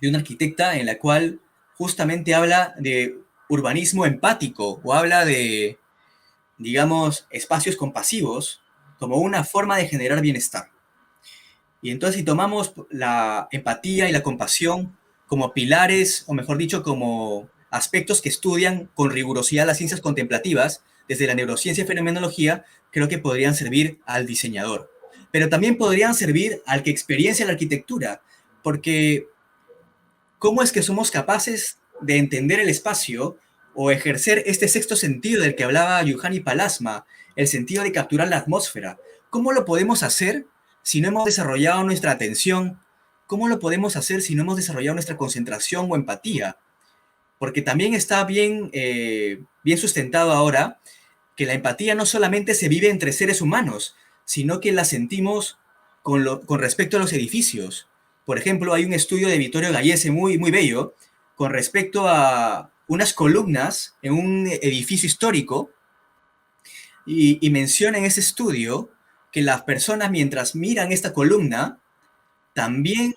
una arquitecta en la cual justamente habla de urbanismo empático o habla de, digamos, espacios compasivos como una forma de generar bienestar. Y entonces si tomamos la empatía y la compasión como pilares, o mejor dicho, como aspectos que estudian con rigurosidad las ciencias contemplativas, desde la neurociencia y fenomenología, creo que podrían servir al diseñador. Pero también podrían servir al que experiencia la arquitectura, porque ¿cómo es que somos capaces de entender el espacio o ejercer este sexto sentido del que hablaba Juhani Palasma, el sentido de capturar la atmósfera? ¿Cómo lo podemos hacer si no hemos desarrollado nuestra atención? ¿Cómo lo podemos hacer si no hemos desarrollado nuestra concentración o empatía? Porque también está bien, bien sustentado ahora que la empatía no solamente se vive entre seres humanos, sino que la sentimos con respecto a los edificios. Por ejemplo, hay un estudio de Vittorio Gallese muy, muy bello con respecto a unas columnas en un edificio histórico y menciona en ese estudio que las personas mientras miran esta columna, también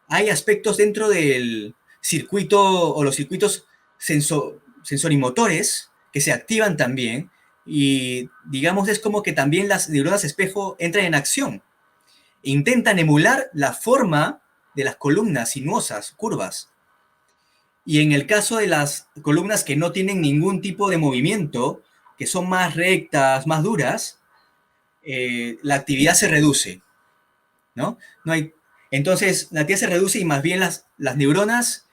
hay aspectos dentro del circuito o los circuitos sensorimotores que se activan también y digamos es como que también las neuronas espejo entran en acción. Intentan emular la forma de las columnas sinuosas, curvas. Y en el caso de las columnas que no tienen ningún tipo de movimiento, que son más rectas, más duras, la actividad se reduce, ¿no? Entonces, la actividad se reduce y más bien las neuronas,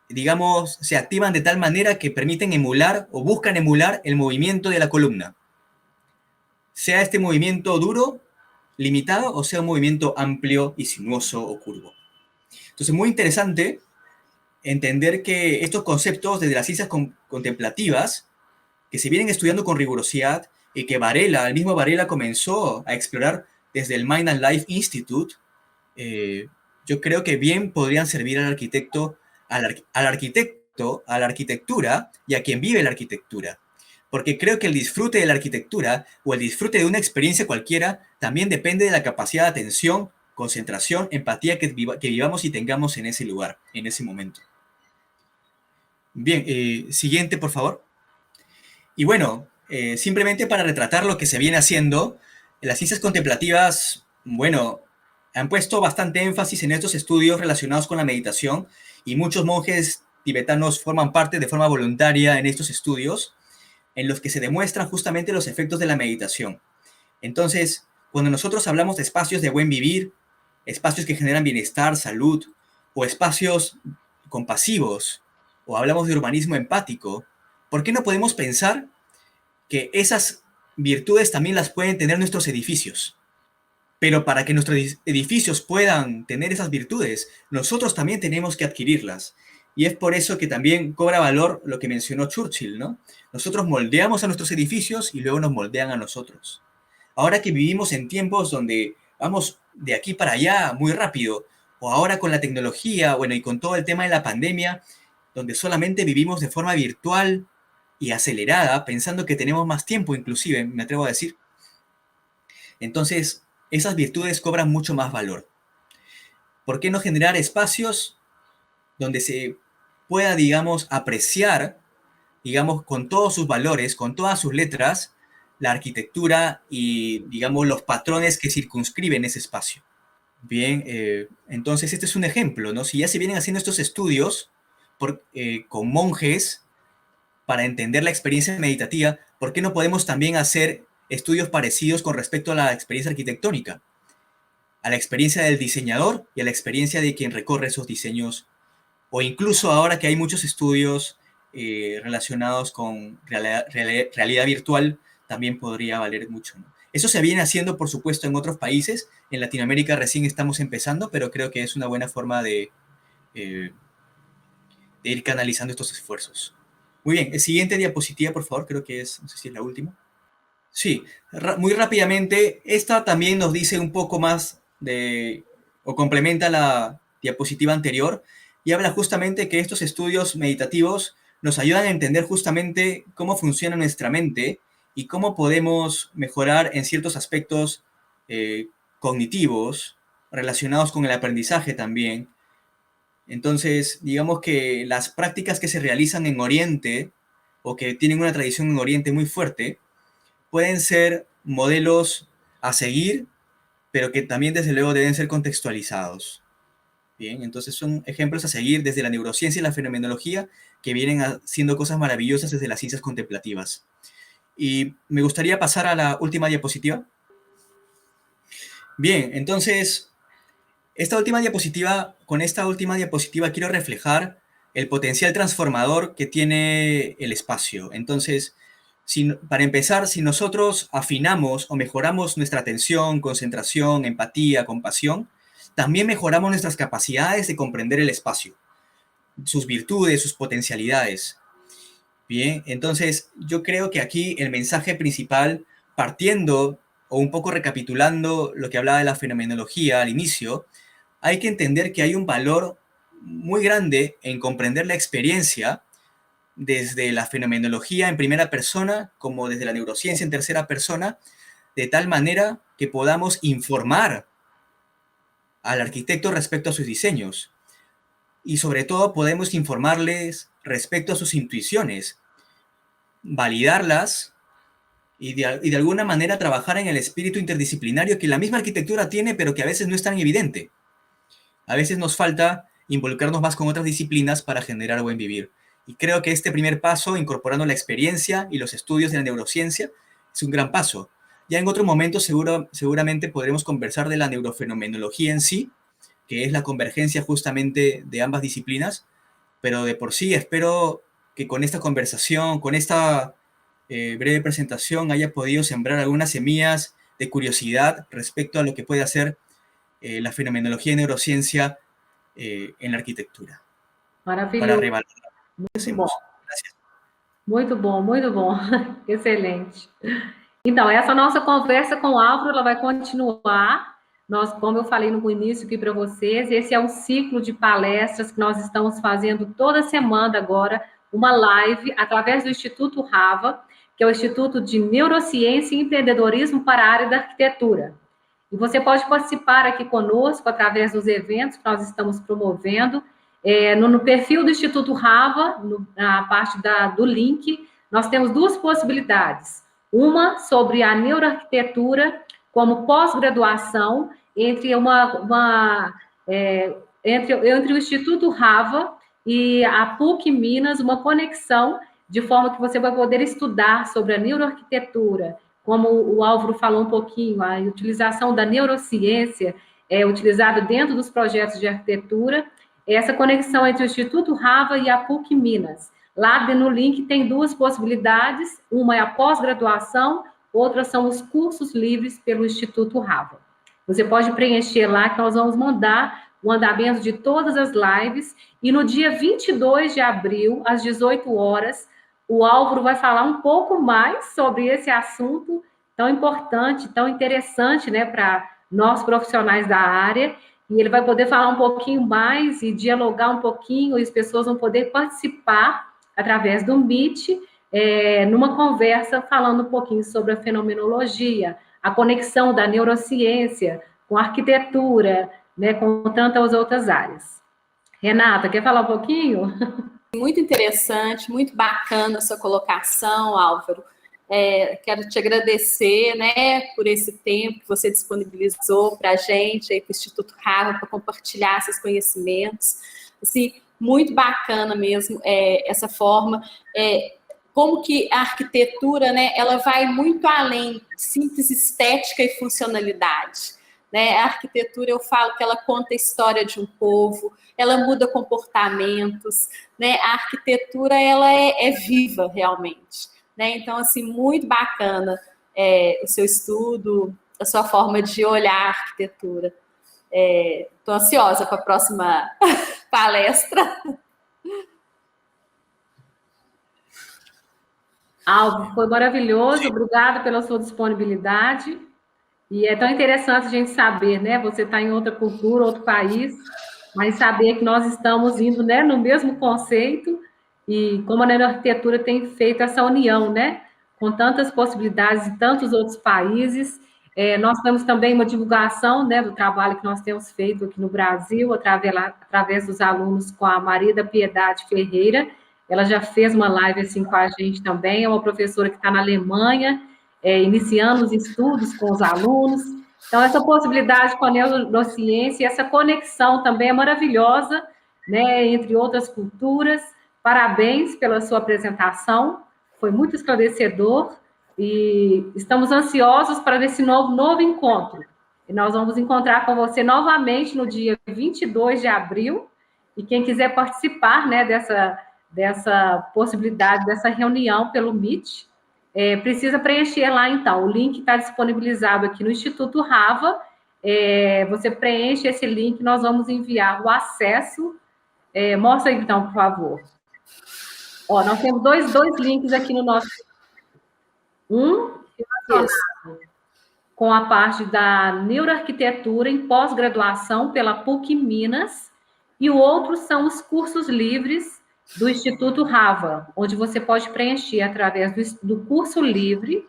digamos, se activan de tal manera que permiten emular o buscan emular el movimiento de la columna. Sea este movimiento duro, limitado, o sea un movimiento amplio y sinuoso o curvo. Entonces, muy interesante entender que estos conceptos desde las ciencias contemplativas, que se vienen estudiando con rigurosidad y que el mismo Varela comenzó a explorar desde el Mind and Life Institute, yo creo que bien podrían servir al arquitecto, al arquitecto, a la arquitectura y a quien vive la arquitectura. Porque creo que el disfrute de la arquitectura o el disfrute de una experiencia cualquiera también depende de la capacidad de atención, concentración, empatía que vivamos y tengamos en ese lugar, en ese momento. Bien, siguiente, por favor. Y bueno, simplemente para retratar lo que se viene haciendo, las ciencias contemplativas, bueno, han puesto bastante énfasis en estos estudios relacionados con la meditación y muchos monjes tibetanos forman parte de forma voluntaria en estos estudios en los que se demuestran justamente los efectos de la meditación. Entonces, cuando nosotros hablamos de espacios de buen vivir, espacios que generan bienestar, salud, o espacios compasivos, o hablamos de urbanismo empático, ¿por qué no podemos pensar que esas virtudes también las pueden tener nuestros edificios? Pero para que nuestros edificios puedan tener esas virtudes, nosotros también tenemos que adquirirlas. Y es por eso que también cobra valor lo que mencionó Churchill, ¿no? Nosotros moldeamos a nuestros edificios y luego nos moldean a nosotros. Ahora que vivimos en tiempos donde vamos de aquí para allá muy rápido, o ahora con la tecnología, bueno, y con todo el tema de la pandemia, donde solamente vivimos de forma virtual y acelerada, pensando que tenemos más tiempo inclusive, me atrevo a decir. Entonces, esas virtudes cobran mucho más valor. ¿Por qué no generar espacios donde se pueda, digamos, apreciar, digamos, con todos sus valores, con todas sus letras, la arquitectura y, digamos, los patrones que circunscriben ese espacio? Bien, entonces este es un ejemplo, ¿no? Si ya se vienen haciendo estos estudios con monjes para entender la experiencia meditativa, ¿por qué no podemos también hacer estudios parecidos con respecto a la experiencia arquitectónica? A la experiencia del diseñador y a la experiencia de quien recorre esos diseños o incluso ahora que hay muchos estudios relacionados con realidad virtual, también podría valer mucho, ¿no? Eso se viene haciendo, por supuesto, en otros países. En Latinoamérica recién estamos empezando, pero creo que es una buena forma de ir canalizando estos esfuerzos. Muy bien, siguiente diapositiva, por favor, creo que es, no sé si es la última. Sí, muy rápidamente, esta también nos dice un poco más o complementa la diapositiva anterior, y habla justamente que estos estudios meditativos nos ayudan a entender justamente cómo funciona nuestra mente y cómo podemos mejorar en ciertos aspectos cognitivos relacionados con el aprendizaje también. Entonces, digamos que las prácticas que se realizan en Oriente o que tienen una tradición en Oriente muy fuerte pueden ser modelos a seguir, pero que también desde luego deben ser contextualizados. Bien, entonces son ejemplos a seguir desde la neurociencia y la fenomenología que vienen haciendo cosas maravillosas desde las ciencias contemplativas. Y me gustaría pasar a la última diapositiva. Bien, entonces, con esta última diapositiva quiero reflejar el potencial transformador que tiene el espacio. Entonces, para empezar, si nosotros afinamos o mejoramos nuestra atención, concentración, empatía, compasión, también mejoramos nuestras capacidades de comprender el espacio, sus virtudes, sus potencialidades. Bien, entonces yo creo que aquí el mensaje principal, partiendo o un poco recapitulando lo que hablaba de la fenomenología al inicio, hay que entender que hay un valor muy grande en comprender la experiencia desde la fenomenología en primera persona como desde la neurociencia en tercera persona, de tal manera que podamos informar al arquitecto respecto a sus diseños y sobre todo podemos informarles respecto a sus intuiciones, validarlas y de alguna manera trabajar en el espíritu interdisciplinario que la misma arquitectura tiene, pero que a veces no es tan evidente. A veces nos falta involucrarnos más con otras disciplinas para generar buen vivir. Y creo que este primer paso, incorporando la experiencia y los estudios de la neurociencia, es un gran paso. Ya en otro momento seguramente podremos conversar de la neurofenomenología en sí, que es la convergencia justamente de ambas disciplinas, pero de por sí espero que con esta conversación, con esta breve presentación, haya podido sembrar algunas semillas de curiosidad respecto a lo que puede hacer la fenomenología y neurociencia en la arquitectura. Para Maravilhoso. revalorar lo que hacemos. Gracias. Muito bom. Excelente. Então, essa nossa conversa com o Álvaro, ela vai continuar. Nós, como eu falei no início aqui para vocês, esse é um ciclo de palestras que nós estamos fazendo toda semana agora, uma live através do Instituto Rava, que é o Instituto de Neurociência e Empreendedorismo para a área da arquitetura. E você pode participar aqui conosco através dos eventos que nós estamos promovendo. No perfil do Instituto Rava, na parte do link, nós temos duas possibilidades. Uma sobre a neuroarquitetura como pós-graduação entre entre o Instituto Rava e a PUC Minas, uma conexão de forma que você vai poder estudar sobre a neuroarquitetura, como o Álvaro falou um pouquinho, a utilização da neurociência é utilizada dentro dos projetos de arquitetura, essa conexão entre o Instituto Rava e a PUC Minas. Lá no link tem duas possibilidades, uma é a pós-graduação, outra são os cursos livres pelo Instituto Rava. Você pode preencher lá que nós vamos mandar o andamento de todas as lives e no dia 22 de abril, às 18 horas, o Álvaro vai falar um pouco mais sobre esse assunto tão importante, tão interessante, né, para nós profissionais da área, e ele vai poder falar um pouquinho mais e dialogar um pouquinho, e as pessoas vão poder participar através do Meet, numa conversa falando um pouquinho sobre a fenomenologia, a conexão da neurociência com a arquitetura, né, com tantas outras áreas. Renata, quer falar um pouquinho? Muito interessante, muito bacana a sua colocação, Álvaro. Quero te agradecer, né, por esse tempo que você disponibilizou para a gente, para o Instituto Rava, para compartilhar esses conhecimentos. Assim, muito bacana mesmo essa forma, como que a arquitetura, né, ela vai muito além de síntese estética e funcionalidade, né? A arquitetura, eu falo que ela conta a história de um povo, ela muda comportamentos, né? A arquitetura, ela é viva, realmente, né? Então, assim, muito bacana o seu estudo, a sua forma de olhar a arquitetura. Estou ansiosa para a próxima palestra. Alvo, foi maravilhoso, obrigada pela sua disponibilidade. E é tão interessante a gente saber, né? Você está em outra cultura, outro país, mas saber que nós estamos indo, né, no mesmo conceito e como a neuroarquitetura tem feito essa união, né? Com tantas possibilidades em tantos outros países. Nós temos também uma divulgação, né, do trabalho que nós temos feito aqui no Brasil, através dos alunos com a Maria da Piedade Ferreira. Ela já fez uma live assim com a gente também, é uma professora que está na Alemanha, iniciando os estudos com os alunos. Então, essa possibilidade com a neurociência e essa conexão também é maravilhosa, né, entre outras culturas. Parabéns pela sua apresentação, foi muito esclarecedor e estamos ansiosos para esse novo encontro. E nós vamos encontrar com você novamente no dia 22 de abril, e quem quiser participar, né, dessa possibilidade, dessa reunião pelo Meet, precisa preencher lá, então. O link está disponibilizado aqui no Instituto Rava. Você preenche esse link, nós vamos enviar o acesso. Mostra aí, então, por favor. Ó, nós temos dois links aqui no nosso... Um relacionado com a parte da neuroarquitetura em pós-graduação pela PUC Minas, e o outro são os cursos livres do Instituto Rava, onde você pode preencher através do curso livre.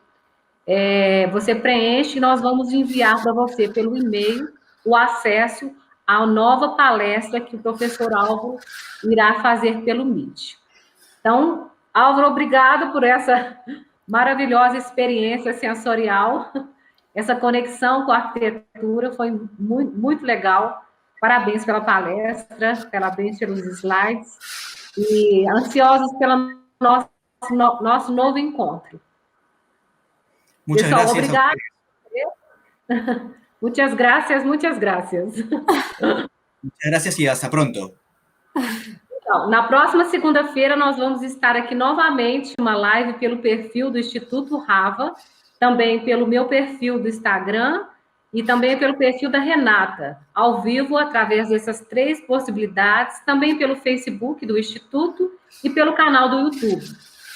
Você preenche e nós vamos enviar para você pelo e-mail o acesso à nova palestra que o professor Álvaro irá fazer pelo Meet. Então, Álvaro, obrigado por essa maravilhosa experiência sensorial, essa conexão com a arquitetura, foi muito, muito legal. Parabéns pela palestra, parabéns pelos slides, e ansiosos pelo nosso novo encontro. Muchas Pessoal, gracias. obrigado. Muchas gracias, muchas gracias. Muchas gracias y hasta pronto. Então, na próxima segunda-feira, nós vamos estar aqui novamente, uma live pelo perfil do Instituto Rava, também pelo meu perfil do Instagram e também pelo perfil da Renata, ao vivo, através dessas 3 possibilidades, também pelo Facebook do Instituto e pelo canal do YouTube.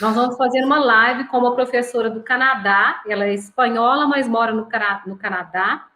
Nós vamos fazer uma live com uma professora do Canadá, ela é espanhola, mas mora no Canadá,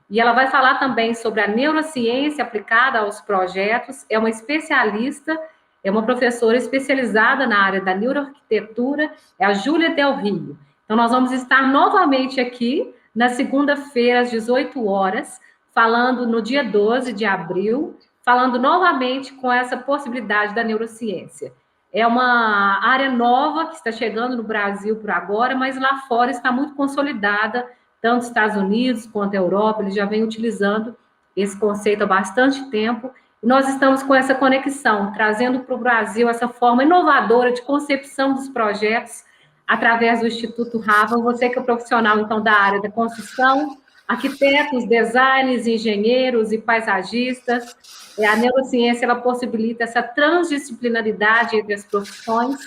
e ela vai falar também sobre a neurociência aplicada aos projetos, é uma especialista, é uma professora especializada na área da neuroarquitetura, é a Júlia Del Rio. Então, nós vamos estar novamente aqui, na segunda-feira, às 18 horas, falando no dia 12 de abril, falando novamente com essa possibilidade da neurociência. É uma área nova que está chegando no Brasil por agora, mas lá fora está muito consolidada, tanto nos Estados Unidos quanto a Europa, eles já vêm utilizando esse conceito há bastante tempo, e nós estamos com essa conexão, trazendo para o Brasil essa forma inovadora de concepção dos projetos através do Instituto Rava. Você que é profissional, então, da área da construção, arquitetos, designers, engenheiros e paisagistas, a neurociência, ela possibilita essa transdisciplinaridade entre as profissões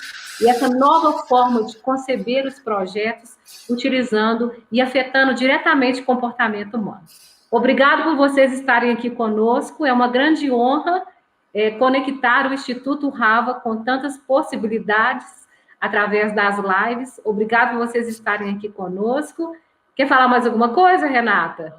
e essa nova forma de conceber os projetos, utilizando e afetando diretamente o comportamento humano. Obrigado por vocês estarem aqui conosco, é uma grande honra conectar o Instituto Rava com tantas possibilidades através das lives. Obrigado por vocês estarem aqui conosco. Quer falar mais alguma coisa, Renata?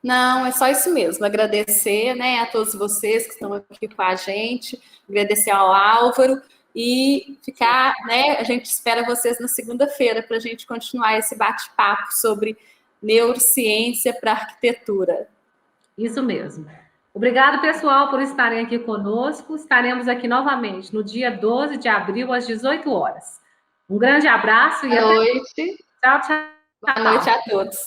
Não, é só isso mesmo, agradecer, né, a todos vocês que estão aqui com a gente, agradecer ao Álvaro e ficar, né, a gente espera vocês na segunda-feira para a gente continuar esse bate-papo sobre neurociência para arquitetura. Isso mesmo. Obrigado, pessoal, por estarem aqui conosco. Estaremos aqui novamente no dia 12 de abril, às 18 horas. Um grande abraço e boa noite. Tchau, tchau. Boa noite a todos.